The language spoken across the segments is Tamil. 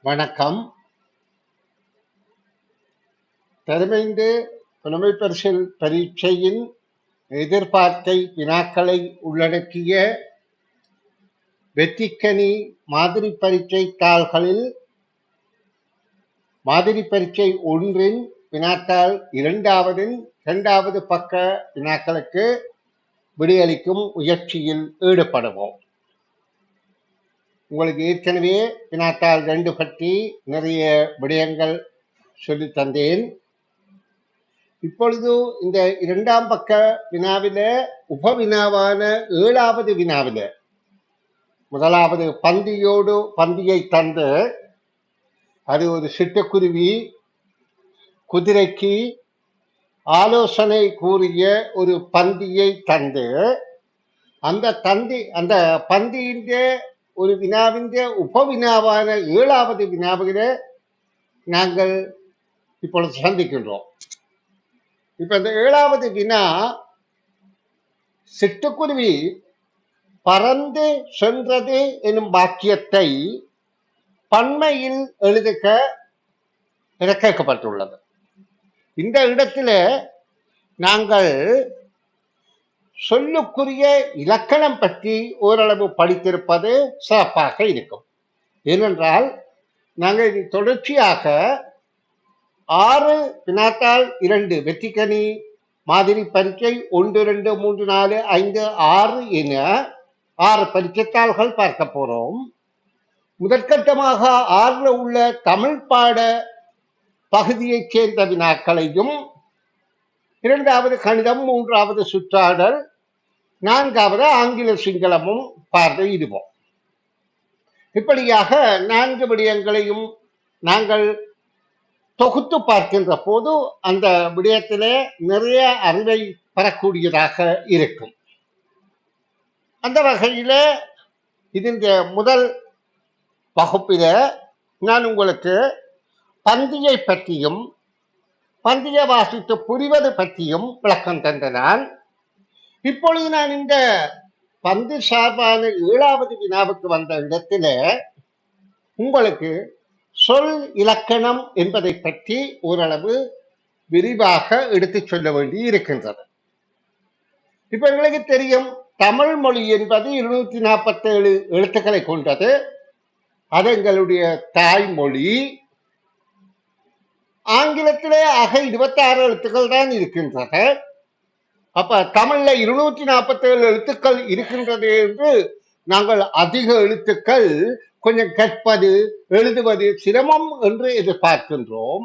வணக்கம். தருமைந்து புலமைப்பரிசில் பரீட்சையின் எதிர்பார்த்தை வினாக்களை உள்ளடக்கிய வெற்றிக்கனி மாதிரி பரீட்சை தாள்களில் மாதிரி பரீட்சை ஒன்றின் வினாத்தாள் இரண்டாவது பக்க வினாக்களுக்கு விடையளிக்கும் முயற்சியில் ஈடுபடுவோம். உங்களுக்கு ஏற்கனவே வினாத்தாள் 2 பற்றி நிறைய விடயங்கள் சொல்லி தந்தேன். இப்பொழுது இந்த 2ஆம் பக்க வினாவில உபவினாவான 7வது வினாவில முதலாவது பந்தியை தந்து அது ஒரு சிட்டுக்குருவி குதிரைக்கு ஆலோசனை கூறிய ஒரு பந்தியை தந்து அந்த பந்தியின் ஒரு வினாவின் உபவினாவான 7வது வினாவில நாங்கள் இப்பொழுது சந்திக்கின்றோம். இப்ப இந்த 7வது வினா, சிட்டுக்குருவி பறந்து சென்றது எனும் வாக்கியத்தை பன்மையில் எழுதுக என கேட்கப்பட்டுள்ளது. இந்த இடத்துல நாங்கள் சொல்லுக்குரிய இலக்கணம் பற்றி ஓரளவு படித்திருப்பது சிறப்பாக இருக்கும். ஏனென்றால் நாங்கள் இது தொடர்ச்சியாக 6 வினாத்தாள் 2 வெற்றிக்கனி மாதிரி பரீட்சை 1, 2, 3, 4, 5, 6 என 6 பரீட்சைத்தாள்கள் பார்க்க போறோம். முதற்கட்டமாக 6 உள்ள தமிழ் பாட பகுதியைச் சேர்ந்த வினாக்களையும், 2வது கணிதம், 3வது சுற்றாடல், 4வது ஆங்கில சிங்களமும் பார்வையிடுவோம். இப்படியாக 4 விடயங்களையும் நாங்கள் தொகுத்து பார்க்கின்ற போது அந்த விடயத்திலே நிறைய அறிவை பெறக்கூடியதாக இருக்கும். அந்த வகையில இந்த முதல் வகுப்பில நான் உங்களுக்கு பந்தியை பற்றியும் பந்தியை வாசித்து புரிவது பற்றியும் விளக்கம் தந்தனால், இப்பொழுது நான் இந்த பந்து சார்பான 7வது வினாவுக்கு வந்த இடத்துல உங்களுக்கு சொல் இலக்கணம் என்பதை பற்றி ஓரளவு விரிவாக எடுத்துச் சொல்ல வேண்டி இருக்கின்றது. இப்ப எங்களுக்கு தெரியும், தமிழ் மொழி என்பது 247 எழுத்துக்களை கொண்டது. அது எங்களுடைய தாய்மொழி. ஆங்கிலத்திலே ஆக 26 எழுத்துக்கள் தான் இருக்கின்றன. அப்ப தமிழ்ல 247 எழுத்துக்கள் இருக்கின்றது என்று நாங்கள் அதிக எழுத்துக்கள் கொஞ்சம் கற்பது எழுதுவது சிரமம் என்று எதிர்பார்க்கின்றோம்.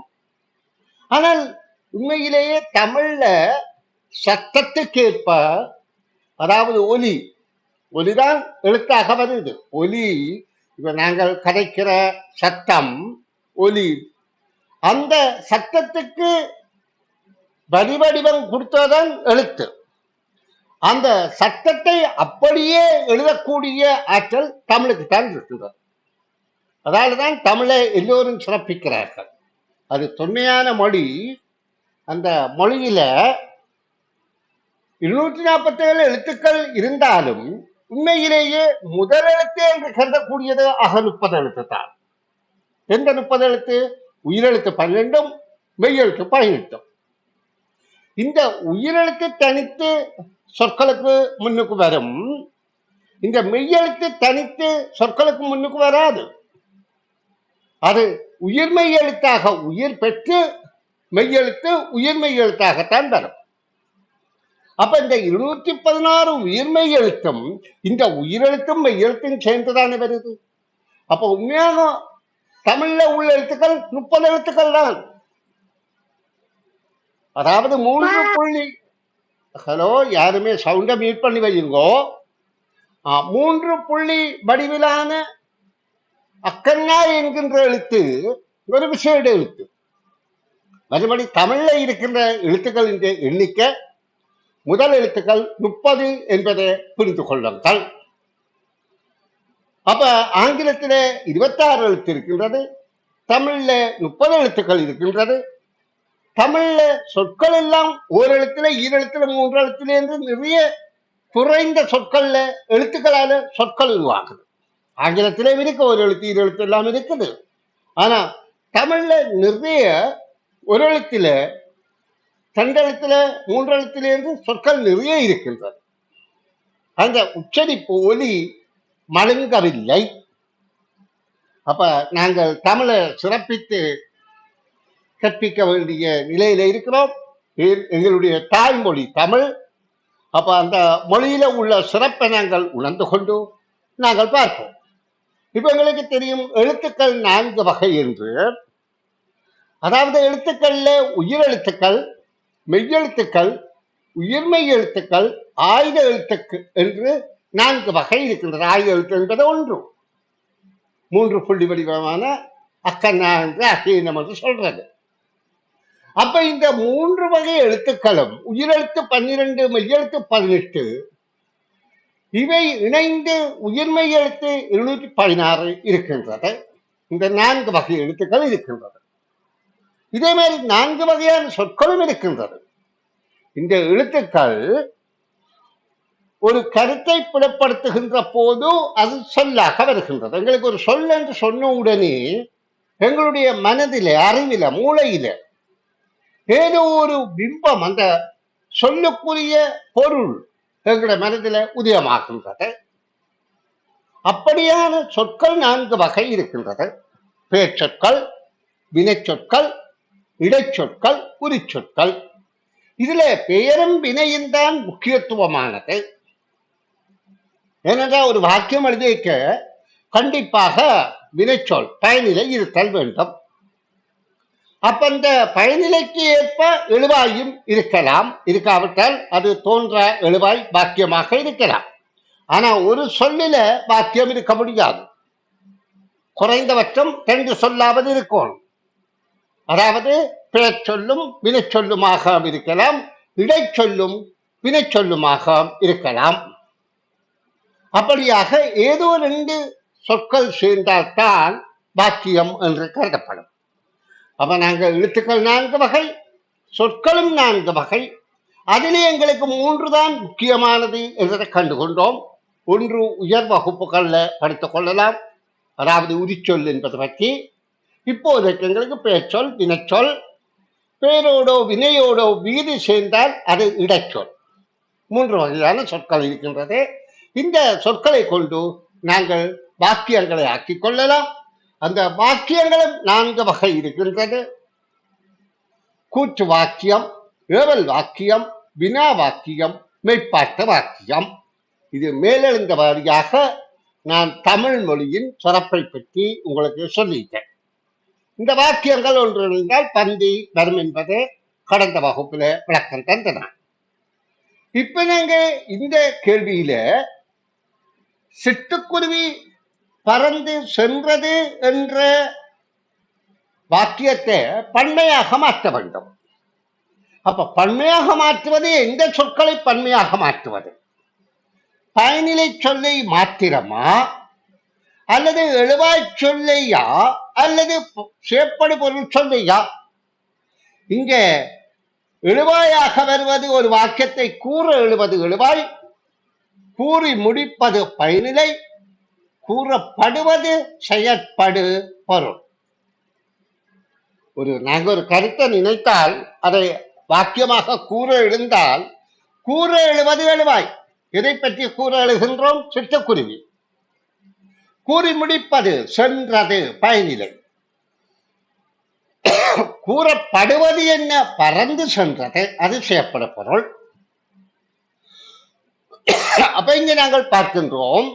ஆனால் உண்மையிலேயே தமிழ்ல சத்தத்துக்கேற்ப, அதாவது ஒலிதான் எழுத்தாக வருது. ஒலி, இப்ப நாங்கள் கதைக்கிற சத்தம் ஒலி, அந்த சத்தத்துக்கு வடிவம் கொடுத்ததான் எழுத்து. அந்த சத்தத்தை அப்படியே எழுதக்கூடிய ஆற்றல் தமிழுக்கு தான் இருக்கிறது. அதனால்தான் தமிழை எல்லோரும் சிறப்பிக்கிறார்கள். அது தொன்மையான மொழி. அந்த மொழியில 247 எழுத்துக்கள் இருந்தாலும் உண்மையிலேயே முதல் எழுத்து என்று கருதக்கூடியது 30 எழுத்து தான். எந்த 30 எழுத்து? உயிரெழுத்து 12, மெய்யெழுத்து 18. இந்த உயிரெழுத்து தனித்து சொற்களுக்கு முன்னுக்கு வரும். இந்த மெய்யெழுத்து தனித்து சொற்களுக்கு முன்னுக்கு வராது. அது உயிர்மெய் எழுத்தாக உயிர் பெற்று மெய்யெழுத்து உயிர்மெய் எழுத்தாகத்தான் வரும். அப்ப இந்த 216 உயிர்மெய் எழுத்தும் இந்த உயிரெழுத்தும் மெய்யெழுத்தும் சேர்ந்துதானே வருது. அப்ப உண்மையாக தமிழ்ல உள்ள எழுத்துக்கள் 30 எழுத்துக்கள் தான். அதாவது 3 ஹலோ, யாருமே சவுண்ட மியூட் பண்ணி வையுங்கோ. 3 புள்ளி வடிவிலான அக்கண்ணா என்கின்ற எழுத்து ஒரு விசேட எழுத்து. மறுபடி தமிழ்ல இருக்கின்ற எழுத்துக்களின் எண்ணிக்கை முதல் எழுத்துக்கள் 30 என்பதை புரிந்து கொள்ளுங்கள். அப்ப ஆங்கிலத்தில 26 எழுத்து இருக்கின்றது, தமிழ்ல 30 எழுத்துக்கள் இருக்கின்றது. தமிழ்ல சொற்கள் எல்லாம் ஓரெழுத்துல, ஈரெழுத்துல, 3 எழுத்துல என்று நிறைய குறைந்த சொற்கள்ல எழுத்துக்களால சொற்கள் உருவாக்குது. ஆங்கிலத்திலே இருக்கு, ஒரு எழுத்து, 2 எழுத்து எல்லாம் இருக்குது. ஆனா தமிழ்ல நிறைய ஒரு எழுத்துல, ரெண்டெழுத்துல, மூன்றெழுத்துல என்று சொற்கள் நிறைய இருக்கின்றது. அந்த உச்சரிப்பு ஒலி மழுங்கவில்லை. அப்ப நாங்கள் தமிழை சிறப்பித்து கற்பிக்க வேண்டிய நிலையில இருக்கிறோம். எங்களுடைய தாய்மொழி தமிழ். அப்ப அந்த மொழியில உள்ள சிறப்பை நாங்கள் உணர்ந்து கொண்டு நாங்கள் பார்ப்போம். இப்ப எங்களுக்கு தெரியும் எழுத்துக்கள் 4 வகை என்று. அதாவது எழுத்துக்கள்ல உயிரெழுத்துக்கள், மெய்யெழுத்துக்கள், உயிர்மெய் எழுத்துக்கள், ஆயுத எழுத்துக்கள் என்று 4 வகை இருக்கின்றது. ஆயுத எழுத்து என்பது ஒன்று, 3 புள்ளி வடிவமான அக்கண்ணா என்று அசீனம் என்று சொல்றது. அப்ப இந்த 3 வகை எழுத்துக்களும் உயிரெழுத்து 12, மெய்யெழுத்து 18, இவை இணைந்து உயிர்மெய் எழுத்து 216 இருக்கின்றது. இந்த 4 வகை எழுத்துக்கள் இருக்கின்றது. இதே மாதிரி 4 வகையான சொற்களும் இருக்கின்றது. இந்த எழுத்துக்கள் ஒரு கருத்தை புலப்படுத்துகின்ற போது அது சொல்லாக வருகின்றது. எங்களுக்கு ஒரு சொல் என்று சொன்ன உடனே எங்களுடைய மனதில, அறிவில, மூளையில ஏதோ ஒரு பிம்பம், அந்த சொல்லுக்குரிய பொருள் எங்களுடைய மனதில உதயமாகின்றது. அப்படியான சொற்கள் 4 வகை இருக்கின்றது. பெயர் சொற்கள், வினை சொற்கள், இடைச்சொற்கள், உரிச்சொற்கள். இதுல பெயரும் வினையும் தான் முக்கியத்துவமானது. ஏனென்றால் ஒரு வாக்கியம் எழுதிக்க கண்டிப்பாக வினைச்சொல் பயனிலை இருத்தல் வேண்டும். அப்ப அந்த பயனிலைக்கு ஏற்ப எழுவாயும் இருக்கலாம், இருக்காவிட்டால் அது தோன்ற எழுவாய் வாக்கியமாக இருக்கலாம். ஆனா ஒரு சொல்லில வாக்கியம் இருக்க முடியாது. குறைந்தபட்சம் 2 சொல்லாவது இருக்கும். அதாவது பெயர் சொல்லும் வினைச்சொல்லுமாக இருக்கலாம், இடைச்சொல்லும் வினைச்சொல்லுமாக இருக்கலாம். அப்படியாக ஏதோ 2 சொற்கள் சேர்ந்தால்தான் வாக்கியம் என்று கருதப்படும். அப்ப நாங்கள் எழுத்துக்கள் 4 வகை, சொற்களும் 4 வகை. அதிலே எங்களுக்கு 3 தான் முக்கியமானது என்பதை கண்டுகொண்டோம். ஒன்று உயர் வகுப்புகள்ல படித்துக் கொள்ளலாம், அதாவது உரிச்சொல் என்பது பற்றி. இப்போதைக்கு எங்களுக்கு பெயர்ச்சொல், வினைச்சொல், பெயரோடோ வினையோடோ வீதி சேர்ந்தால் அது இடைச்சொல். 3 வகையான சொற்கள் இருக்கின்றது. இந்த சொற்களை கொண்டு நாங்கள் வாக்கியங்களை ஆக்கிக் கொள்ளலாம். அந்த வாக்கியங்களும் 4 வகை இருக்கின்றது. கூற்று வாக்கியம், ஏவல் வாக்கியம், வினா வாக்கியம், மெய்ப்பாட்டு வாக்கியம். இது மேலெழுந்த வாரியாக நான் தமிழ் மொழியின் சிறப்பை பற்றி உங்களுக்கு சொல்லிட்டேன். இந்த வாக்கியங்கள் ஒன்று இருந்தால் பந்தி வரும் என்பது கடந்த வகுப்புல விளக்கம் தந்தன. இப்ப நாங்க இந்த கேள்வியில சிட்டுக்குருவி பறந்து சென்றது என்ற வாக்கியத்தை பன்மையாக மாற்ற வேண்டும். அப்ப பன்மையாக மாற்றுவது, எந்த சொற்களை பன்மையாக மாற்றுவது? பயனிலை சொல்லை மாத்திரமா, அல்லது எழுவாய் சொல்லையா, அல்லது சேப்படு பொருள் சொல்லையா? இங்க எழுவாயாக வருவது ஒரு வாக்கியத்தை கூற எழுவது எழுவாய், கூறி முடிப்பது பயனிலை, கூறப்படுவது செயற்படு பொருள். நாங்கள் ஒரு கருத்தை நினைத்தால் அதை வாக்கியமாக கூற எழுந்தால் கூற எழுவது எழுவாய். எதை பற்றி கூற எழுகின்றோம்? சிட்டுக்குருவி. கூறி முடிப்பது சென்றது பயனிலை. கூறப்படுவது என்ன? பறந்து சென்றது, அது செய்யப்பட பொருள். அப்ப இங்க நாங்கள் பார்க்கின்றோம்,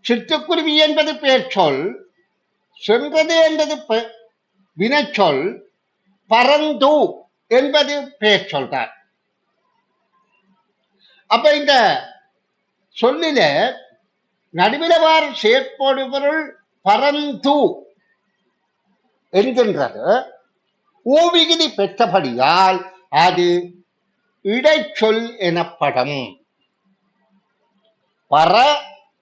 சிட்டுக்குருவி என்பது பெயர் சொல், சென்றது என்பது வினைச்சொல், பறந்து என்பது பெயர் சொல்றார். அப்ப இந்த சொல்லில நடுவிலவாறு செயற்படு பொருள் பறந்து என்கின்றது ஊவிகுதி பெற்றபடியால் அது இடைச்சொல் எனப்படும். பர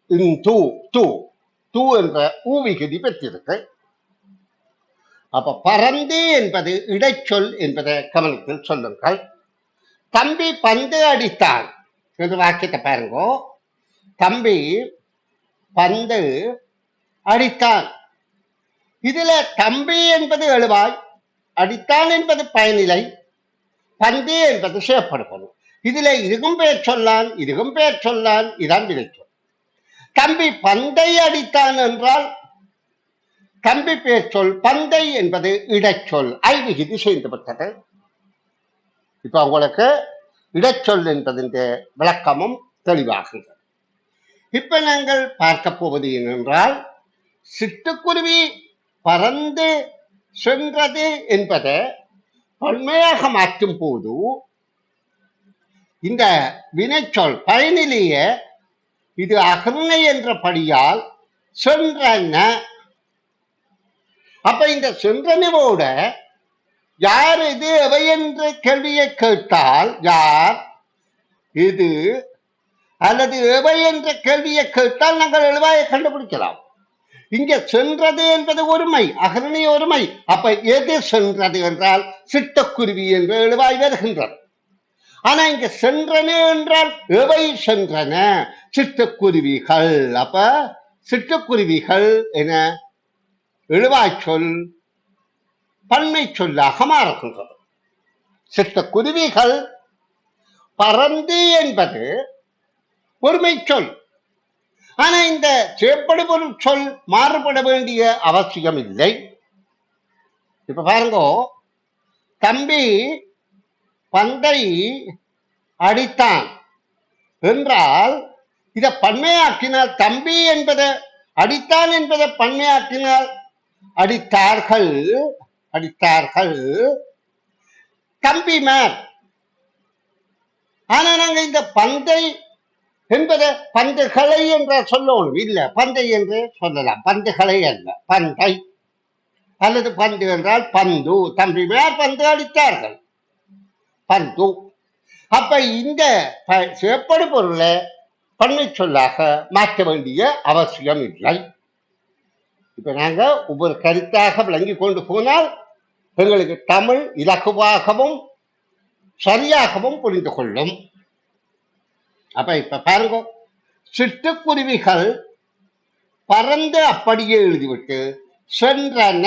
இந்து து என்ற ஊவிகுதி பெற்றிருக்கு. அப்ப பறந்து என்பது இடைச்சொல் என்பதை கவனத்தில் சொல்லுங்கள். தம்பி பந்து அடித்தான் என்று வாக்கியத்தை பாருங்க. தம்பி பந்து அடித்தான். இதுல தம்பி என்பது எழுவாய், அடித்தான் என்பது பயனிலை, பந்து என்பது செய்யப்படுவது. இதுல இதுகும் பெயர் சொல்லான், இதுகும் பெயர் சொல்லான், இதான் வினைச்சொல். தம்பி பந்தை அடித்தான் என்றால் தம்பி பெயர் சொல், பந்தை என்பது இடைச்சொல், ஐவிகுதி சேர்ந்துவிட்டது. இப்ப உங்களுக்கு இடைச்சொல் என்பதின் விளக்கமும் தெளிவாகிறது. இப்ப நாங்கள் பார்க்க போவது என்னென்றால், சிட்டுக்குருவி பறந்து சென்றது என்பதை பன்மையாக மாற்றும் போது இந்த வினைச்சொல் பயனிலேயே இது அகர்ணை என்ற படியால் சென்றன. அப்ப இந்த சென்றனவோட யார் இது எவை என்ற கேள்வியை கேட்டால் யார் இது அல்லது எவை என்ற கேள்வியை கேட்டால் நாங்கள் எழுவாயை கண்டுபிடிக்கலாம். இங்க சென்றது என்பது ஒருமை, அகரணி ஒருமை. அப்ப எது சென்றது என்றால் சிட்டுக்குருவி என்ற எழுவாய் வருகின்றது. ஆனா இங்க சென்றன என்றால் எவை சென்றன? சிட்டுக்குருவிகள். அப்ப சிட்டுக்குருவிகள் என எழுவாய் சொல் பன்மை சொல்லாக மாறுகின்றது. சிட்டுக்குருவிகள். பறந்து என்பது ஒருமை சொல். ஆனா இந்த செயற்படுபொருள் சொல் மாறுபட வேண்டிய அவசியம் இல்லை. இப்ப பாருங்க, தம்பி பந்தை அடித்தான் என்றால் இதை பன்மையாக்கினால், தம்பி என்பதை அடித்தான் என்பதை பன்மையாக்கினால் அடித்தார்கள், அடித்தார்கள் தம்பிமார். ஆனா நாங்க இந்த பந்தை என்பதை பந்துகளை என்ற சொல்லணும், இல்ல பந்தை என்று சொல்லலாம். பந்துகளை அல்ல, பந்தை. அல்லது பந்து என்றால் பந்து, தம்பிமார் பந்து அடித்தார்கள், பந்து. அப்ப இந்த செயற்படு பொருளை பன்மை சொல்லாக மாற்ற வேண்டிய அவசியம் இல்லை. இப்ப நாங்க ஒவ்வொரு கருத்தாக விளங்கி கொண்டு போனால் எங்களுக்கு தமிழ் இலகுவாகவும் சரியாகவும் புரிந்து கொள்ளும். அப்ப இப்ப பாருங்க, சிட்டுக்குருவிகள் பறந்து அப்படியே எழுதிவிட்டு சென்றன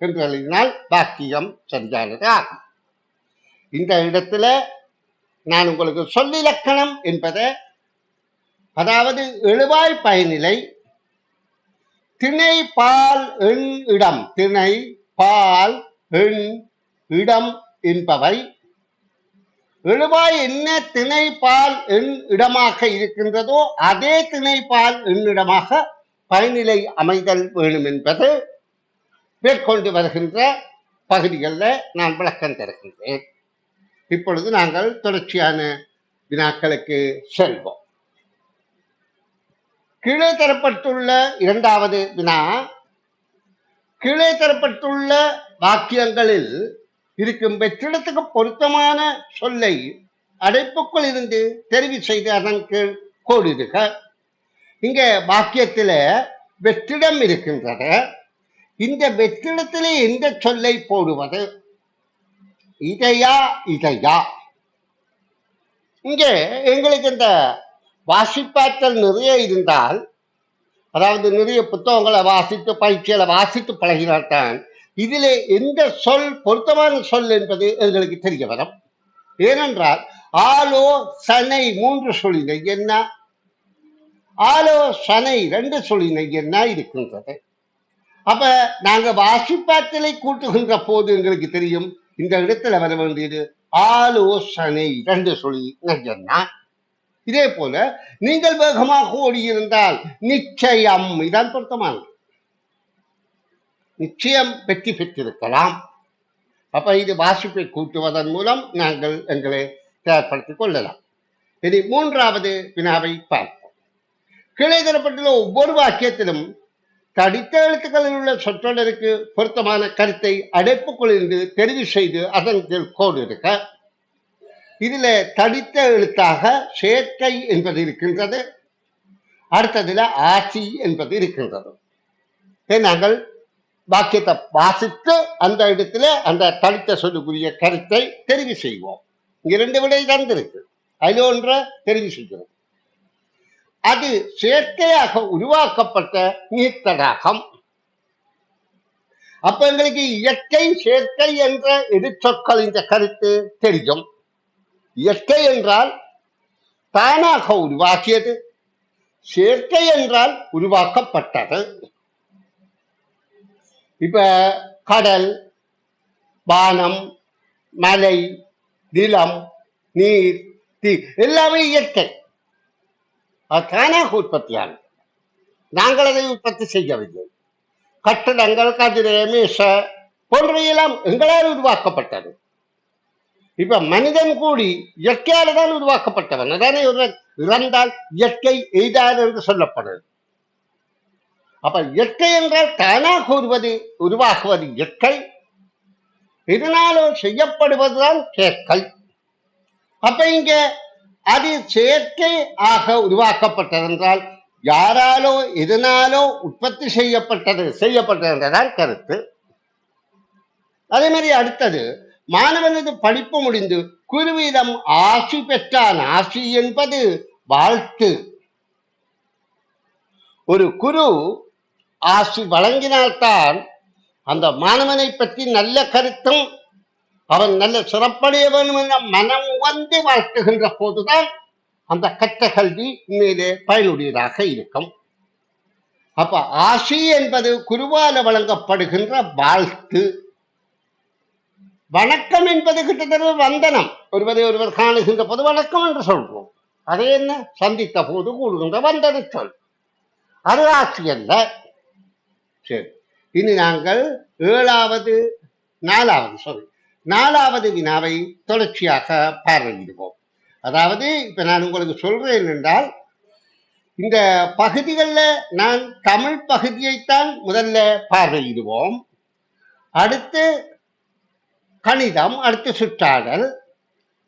என்று எழுதினால் வாக்கியம் சரியானது ஆகும். இந்த இடத்துல நான் உங்களுக்கு சொல்லிலக்கணம் என்பதை, அதாவது எழுவாய் பயனிலை திணை பால் எண் இடம், திணை பால் எண் இடம் என்பவை எழுவாய் என்ன திணை பால் எண் இடமாக இருக்கின்றதோ அதே திணை பால் எண்ணிடமாக பயனிலை அமைதல் வேணும் என்பது மேற்கொண்டு வருகின்ற பகுதிகளில் நான் விளக்கம் தருகின்றேன். இப்பொழுது நாங்கள் தொடர்ச்சியான வினாக்களுக்கு செல்வோம். கீழே தரப்பட்டுள்ள இரண்டாவது வினா, கீழே தரப்பட்டுள்ள வாக்கியங்களில் இருக்கும் வெற்றிடத்துக்கு பொருத்தமான சொல்லை அடைப்புக்குள் இருந்து தெரிவு செய்து அதன் கீழ் கோடிடுக. இங்க வாக்கியத்தில வெற்றிடம் இருக்கின்றது. இந்த வெற்றிடத்திலே எந்த சொல்லை போடுவது? இதையா இதையா? இங்கே எங்களுக்கு இந்த வாசிப்பாற்றல் நிறைய இருந்தால், அதாவது நிறைய புத்தகங்களை வாசித்து பயிற்சிகளை வாசித்து பழகினால்தான் இதிலே எந்த சொல் பொருத்தமான சொல் என்பது எங்களுக்கு தெரிய வரும். ஏனென்றால் ஆலோசனை 3 சொல்லினை என்ன, ஆலோசனை 2 சொல்லினை என்ன இருக்கின்றது. அப்ப நாங்க வாசிப்பாற்றலை கூட்டுகின்ற போது எங்களுக்கு தெரியும் இந்த இடத்துல வர வேண்டியது ஆலோசனை 2 சொல்லினை என்ன. இதே போல நீங்கள் வேகமாக ஓடியிருந்தால் நிச்சயம், இதான் பொருத்தமானது. நிச்சயம் வெற்றி பெற்றிருக்கலாம். அப்ப இது வாசிப்பை கூட்டுவதன் மூலம் நாங்கள் எங்களை தயார்படுத்திக் கொள்ளலாம். இனி மூன்றாவது வினாவை பார்ப்போம். கீழே தரப்பட்டுள்ள ஒவ்வொரு வாக்கியத்திலும் தடித்த எழுத்துக்களில் உள்ள சொற்றொடருக்கு பொருத்தமான கருத்தை அடைப்புக்குள் இருந்து தெரிவு செய்து அதன் கீழ் கோடு இருக்க. இதுல தடித்த எழுத்தாக சேர்க்கை என்பது இருக்கின்றது. அடுத்ததுல ஆசி என்பது இருக்கின்றது. நாங்கள் வாக்கியத்தை வாசித்து அந்த இடத்துல அந்த தடித்த சொல்லுக்குரிய கருத்தை தெரிவு செய்வோம். இங்க 2 விடை தந்திருக்கு, அதில் ஒன்றை தெரிவு செய்கிறோம். அது சேர்க்கையாக உருவாக்கப்பட்ட நீர்த்தடாகம். அப்ப எங்களுக்கு இயற்கை சேர்க்கை என்ற எதிர்ச்சொற்கள் இந்த கருத்து தெரியும். இயற்கை என்றால் தானாக உருவாக்கியது, சேர்க்கை என்றால் உருவாக்கப்பட்டது. இப்ப கடல், வானம், மலை, நிலம், நீர், தீ எல்லாமே இயற்கை. அது தானாக உற்பத்தியானது, நாங்கள் அதை உற்பத்தி செய்யவில்லை. கட்டடங்கள், கதிரை, மேச போன்றவையெல்லாம் எங்களால் உருவாக்கப்பட்டது. இப்ப மனிதன் கூடி இயற்கையால் தான் உருவாக்கப்பட்டவன். அதானே ஒருவன் இறந்தால் இயற்கை எய்தார் என்று சொல்லப்படுது. அப்ப இயற்கை என்றால் தானாக உருவாகுவது இயற்கை, இதனாலும் செய்யப்படுவதுதான் சேர்க்கை. அப்ப இங்க அது செயற்கை ஆக உருவாக்கப்பட்டதென்றால் யாராலோ எதனாலோ உற்பத்தி செய்யப்பட்டது என்றதான் கருத்து. அதே மாதிரி அடுத்தது, மாணவனது படிப்பு முடிந்து குருவிடம் ஆசி பெற்றான். ஆசி என்பது வாழ்த்து. ஒரு குரு ஆசி வழங்கினால்தான் அந்த மாணவனை பற்றி நல்ல கருத்தும் அவன் நல்ல சிறப்படைய வேண்டும் என்ற மனம் வந்து வாழ்த்துகின்ற போதுதான் அந்த கற்ற கல்வி உண்மையிலே பயனுடையதாக இருக்கும். அப்ப ஆசி என்பது குருவால வழங்கப்படுகின்ற வாழ்த்து. வணக்கம் என்பது கிட்டத்தட்ட வந்தனம். ஒருவர் காணுகின்ற போது வணக்கம் என்று சொல்வோம். அதே என்ன, சந்தித்த போது கூடுகின்ற வந்தன சொல். அது ஆசி அல்ல. சரி, இனி நாங்கள் நாலாவது வினாவை தொடர்ச்சியாக பார்வையிடுவோம். அதாவது இப்ப நான் உங்களுக்கு சொல்றேன் என்றால், இந்த பகுதிகளில் நான் தமிழ் பகுதியைத்தான் முதல்ல பார்வையிடுவோம். அடுத்து கணிதம், அடுத்து சுற்றாடல்,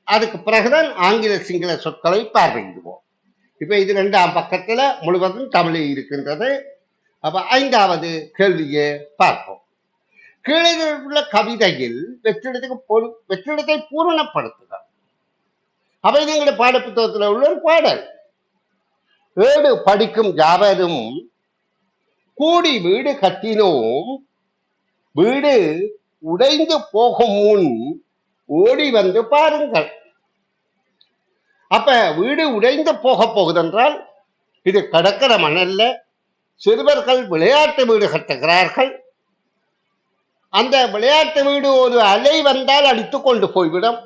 அதுக்கு பிறகுதான் ஆங்கில சிங்கள சொற்களை பார்வையிடுவோம். இப்ப இது 2ஆம் பக்கத்துல முழுவதும் தமிழில் இருக்கின்றது. அப்ப 5வது கேள்வியை பார்ப்போம். கீழே உள்ள கவிதையில் வெற்றிடத்தை பூரணப்படுத்துக. அப்ப இது எங்களுடைய பாடப்புத்தகத்தில் உள்ள ஒரு பாடல். ஏடு படிக்கும் யாவரும் கூடி வீடு கட்டினோம், வீடு உடைந்து போகும் முன் ஓடி வந்து பாருங்கள். அப்ப வீடு உடைந்து போகுதென்றால் இது கடற்கர மணல்ல சிறுவர்கள் விளையாட்டு வீடு கட்டுகிறார்கள். அந்த விளையாட்டு வீடு ஒரு அலை வந்தால் அடித்து கொண்டு போய்விடும்.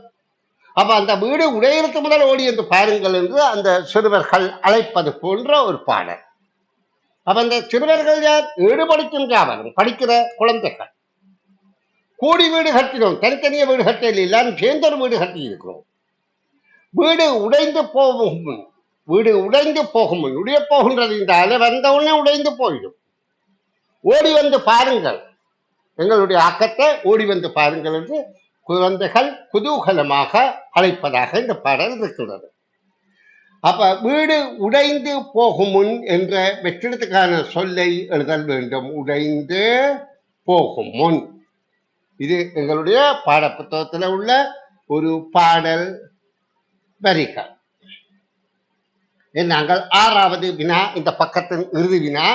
அப்ப அந்த வீடு உடையிறதுக்கு முதல் ஓடி என்று பாருங்கள் என்று அந்த சிறுவர்கள் அழைப்பது போன்ற ஒரு பாடல். அப்ப அந்த சிறுவர்கள் யார்? ஈடுபடுத்தும் படிக்கிற குழந்தைகள். கூடி வீடு கட்டினோம், தனித்தனிய வீடு கட்டல, எல்லாரும் சேர்ந்த ஒரு வீடு கட்டி இருக்கிறோம். வீடு உடைந்து போகும் முன் உடைய போகின்றது. இந்த அலை வந்தவுடனே உடைந்து போயிடும். ஓடி வந்து பாருங்கள், எங்களுடைய ஆக்கத்தை ஓடி வந்து பாருங்கள் என்று குழந்தைகள் குதூகலமாக அழைப்பதாக இந்த பாடல் இருக்கிறது. அப்ப வீடு உடைந்து போகும் முன் என்ற வெற்றிடத்துக்கான சொல்லை எழுதல் வேண்டும். உடைந்து போகும் முன். இது எங்களுடைய பாடப்புத்தகத்தில் உள்ள ஒரு பாடல் வரிகள். நாங்கள் 6வது வினா, இந்த பக்கத்தின் இறுதி வினா.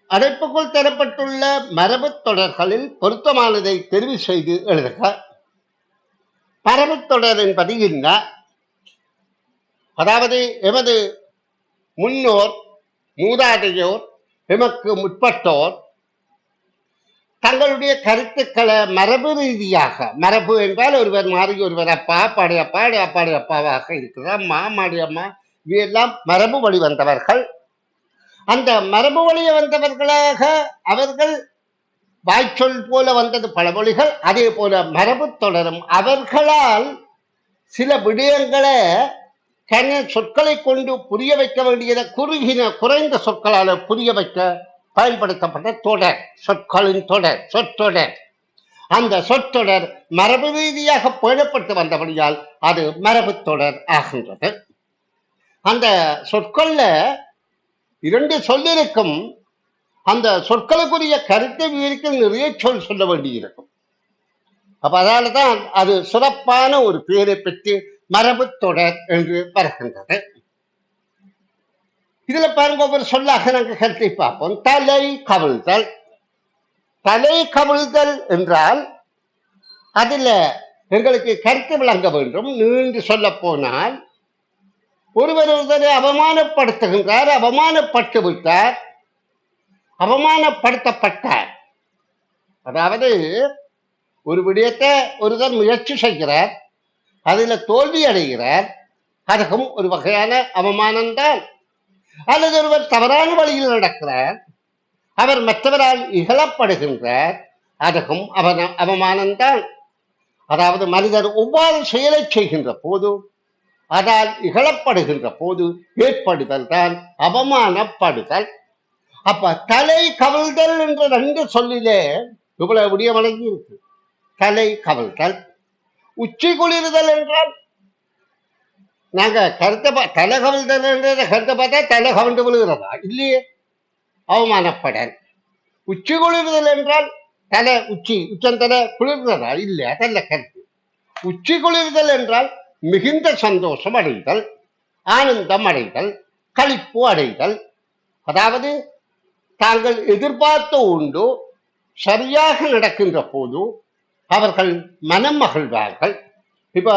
அடைப்புக்குள் தரப்பட்டுள்ள மரபு தொடர்களில் பொருத்தமானதை தெரிவு செய்து எழுதுக. மரபு தொடர் என்பது என்ன? அதாவது எமது முன்னோர், மூதாதையோர், எமக்கு முற்பட்டோர் தங்களுடைய கருத்துக்களை மரபு ரீதியாக, மரபு என்றால் ஒருவர் மாறி ஒருவர் அப்பா, பாடியப்பா, அப்பாடி அப்பாவாக இருக்கிற அம்மா, மாடி அம்மா, இவையெல்லாம் மரபு வழி வந்தவர்கள். அந்த மரபு வழிய வந்தவர்களாக அவர்கள் வாய்ச்சொல் போல வந்தது பழமொழிகள். அதே போல மரபு தொடரும். அவர்களால் சில விடயங்களை சொற்களை கொண்டு புரிய வைக்க வேண்டியதை குறைந்த சொற்களால் புரிய வைக்க பயன்படுத்தப்பட்ட தொடர், சொற்களின் தொடர், சொற்றொடர். அந்த சொற்றொடர் மரபு ரீதியாக பேணப்பட்டு வந்தபடியால் அது மரபு தொடர் ஆகின்றது. அந்த சொற்கள்ல 2 சொல்லிருக்கும். அந்த சொற்களுக்குரிய கருத்தை விவரிக்க நிறைய சொல்ல வேண்டி இருக்கும். அப்ப அதனாலதான் அது சிறப்பான ஒரு பெயரை பெற்று மரபு தொடர் என்று வருகின்றது. இதுல பாருங்க, ஒவ்வொரு சொல்லாக நாங்கள் கருத்தை பார்ப்போம். தலை கவிழ்தல். தலை கவிழ்தல் என்றால் அதுல எங்களுக்கு கருத்து விளங்க வேண்டும். நீண்டு சொல்ல போனால் ஒருவர் ஒருவரை அவமானப்படுத்துகின்றார், அவமானப்பட்டு விட்டார், அவமானப்படுத்தப்பட்டார். அதாவது ஒரு விடயத்தை ஒருவர் முயற்சி செய்கிறார், அதுல தோல்வி அடைகிறார், அதுவும் ஒரு வகையான அவமானம்தான். அல்லது ஒருவர் தவறான வழியில் நடக்கிறார், அவர் மற்றவரால் இகழப்படுகின்றார், அதுவும் அவமானம்தான். அதாவது மனிதர் ஒவ்வாறு செயலை செய்கின்ற போது அதால் இகழப்படுகின்ற போது ஏற்படுதல் தான் அவமானப்படுதல். அப்ப தலை கவிழ்தல் என்ற ரெண்டு சொல்லிலே இவ்வளவு விடியம் அடங்கி இருக்கு. தலை கவிழ்தல். உச்சி குளிர்தல் என்றால் நாங்க கருத்தை தலை கவிழ்தல் என்ற கருத்தை பார்த்தா தலை கவிழ்ந்து விழுகிறதா? இல்லையே, அவமானப்படல். உச்சி குளிர்தல் என்றால் தலை உச்சந்தலை குளிர்கிறதா? இல்லை, அதல்ல கருத்து. உச்சி குளிர்தல் என்றால் மிகுந்த சந்தோஷம் அடைதல், ஆனந்தம் அடைதல், களிப்பு அடைதல். அதாவது தாங்கள் எதிர்பார்த்த உண்டு சரியாக நடக்கின்ற போது அவர்கள் மனம் மகிழ்வார்கள். இப்ப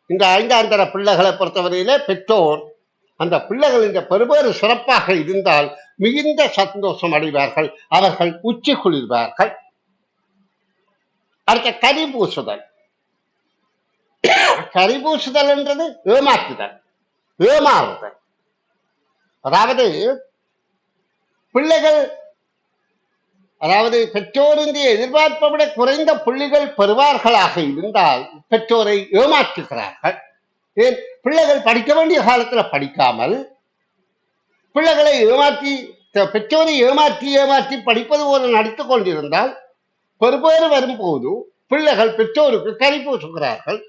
இந்த 5ஆம் தர பிள்ளைகளை பொறுத்தவரையில பெற்றோர் அந்த பிள்ளைகளின் பெறுபேறு சிறப்பாக இருந்தால் மிகுந்த சந்தோஷம் அடைவார்கள், அவர்கள் உச்சி குளிர்வார்கள். அடுத்த கரி பூசுதல். கரி பூசுதல் என்றது ஏமாற்றுதல், ஏமாறுதல். அதாவது பிள்ளைகள், அதாவது பெற்றோருடைய எதிர்பார்ப்பை விட குறைந்த புள்ளிகள் பெறுவார்களாக இருந்தால் பெற்றோரை ஏமாற்றுகிறார்கள். ஏன்? பிள்ளைகள் படிக்க வேண்டிய காலத்துல படிக்காமல் பிள்ளைகளை ஏமாற்றி, பெற்றோரை ஏமாற்றி ஏமாற்றி படிப்பது போல நடித்துக் கொண்டிருந்தால் பெறுபேறு வரும்போது பிள்ளைகள் பெற்றோருக்கு கரி பூசுகிறார்கள்,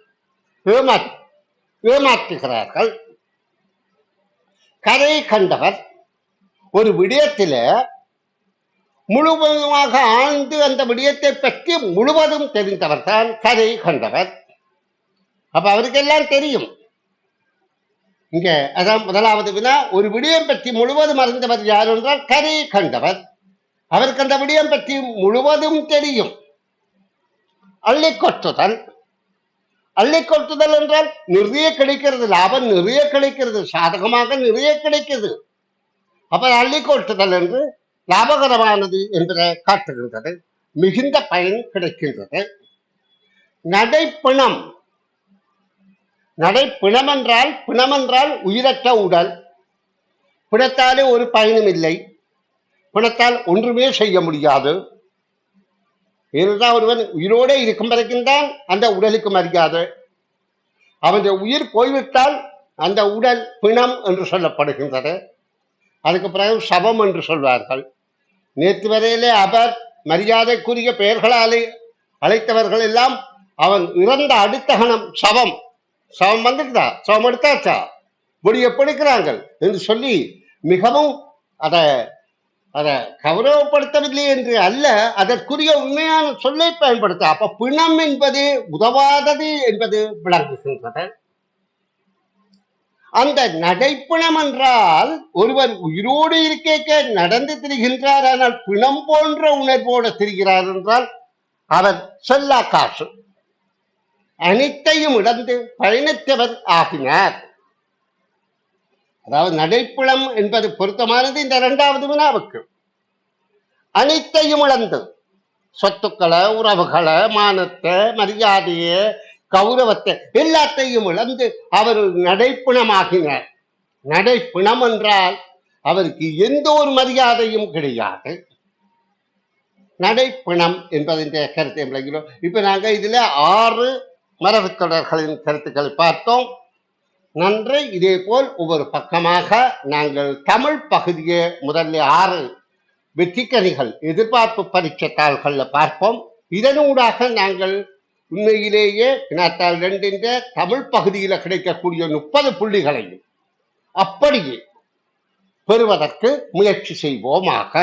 ஏமாற்றுகிறார்கள். கரை கண்டவர் ஒரு விடயத்தில முழுவதுமாக ஆழ்ந்து அந்த விடயத்தை பற்றி முழுவதும் தெரிந்தவர் தான் கரை கண்டவர். அப்ப அவருக்கெல்லாம் தெரியும். இங்க அதான் முதலாவது வினா. ஒரு விடயம் பற்றி முழுவதும் அறிந்தவர் யார் என்றால் கரை கண்டவர். அவருக்கு அந்த விடயம் பற்றி முழுவதும் தெரியும். அள்ளி கொட்டுதல். அள்ளி கொட்டுதல் என்றால் நிறைய கிடைக்கிறது, லாபம் நிறைய கிடைக்கிறது, சாதகமாக நிறைய கிடைக்கிறது. அப்ப அள்ளி கொட்டுதல் என்று லாபகரமானது என்பதை காட்டுகின்றது, மிகுந்த பயன் கிடைக்கின்றது. நடைப்பிணம். நடைப்பிணம் என்றால், பிணம் என்றால் உயிரற்ற உடல். பிணத்தாலே ஒரு பயனும் இல்லை, பிணத்தால் ஒன்றுமே செய்ய முடியாது. ஏனென்றால் ஒருவன் உயிரோடு இருக்கும் வரைக்கும் தான் அந்த உடலுக்கு மரியாதை. அவனுடைய உயிர் போய்விட்டால் அந்த உடல் பிணம் என்று சொல்லப்படுகின்றது. அதுக்கு பிறகு சபம் என்று சொல்வார்கள். நேற்று வரையிலே அவர் மரியாதைக்குரிய பெயர்களாலே அழைத்தவர்கள் எல்லாம் அவன் இறந்த அடுத்த கணம் சவம். சவம் வந்துட்டா, சவம் எடுத்தாச்சா, இப்படி எப்படிக்கிறாங்க என்று சொல்லி மிகவும் அதை கௌரவப்படுத்தவில்லை என்று அல்ல, அதற்குரிய உண்மையான சொல்லை பயன்படுத்த. அப்ப பிணம் என்பது உதவாதது என்பது விளங்குகின்றது. அந்த நடைப்பிணம் என்றால் ஒருவர் உயிரோடு இருக்க நடந்து திரிகின்றார், ஆனால் பிணம் போன்ற உணர்வோடு திரிகிறார் என்றால் அவர் செல்லா காசு, அனைத்தையும் இழந்து பயனற்றவர் ஆகினார். அதாவது நடைப்பிணம் என்பது பொருத்தமானது இந்த 2வது வினாவுக்கு. அனைத்தையும் இழந்து, சொத்துக்களை, உறவுகளை, மானத்தை, மரியாதையை, கௌரவத்தை எல்லாத்தையும் இழந்து அவர் நடைப்பிணமாகினார். நடைப்பிணம் என்றால் அவருக்கு எந்த ஒரு மரியாதையும் கிடையாது. நடைப்பிணம் என்பதின் கருத்தை விளங்கினோம். இப்ப நாங்க இதுல 6 மரபு தொடர்களின் கருத்துக்களை பார்த்தோம். நன்று. இதே போல் ஒவ்வொரு பக்கமாக நாங்கள் தமிழ் பகுதியை முதல்ல 6 வெற்றிக்கணிகள் எதிர்பார்ப்பு பரீட்சை தாள்கள்ல பார்ப்போம். இதனூடாக நாங்கள் உண்மையிலேயே வினாத்தாள் 2 தமிழ் பகுதியில கிடைக்கக்கூடிய 30 புள்ளிகளையும் அப்படியே பெறுவதற்கு முயற்சி செய்வோமாக.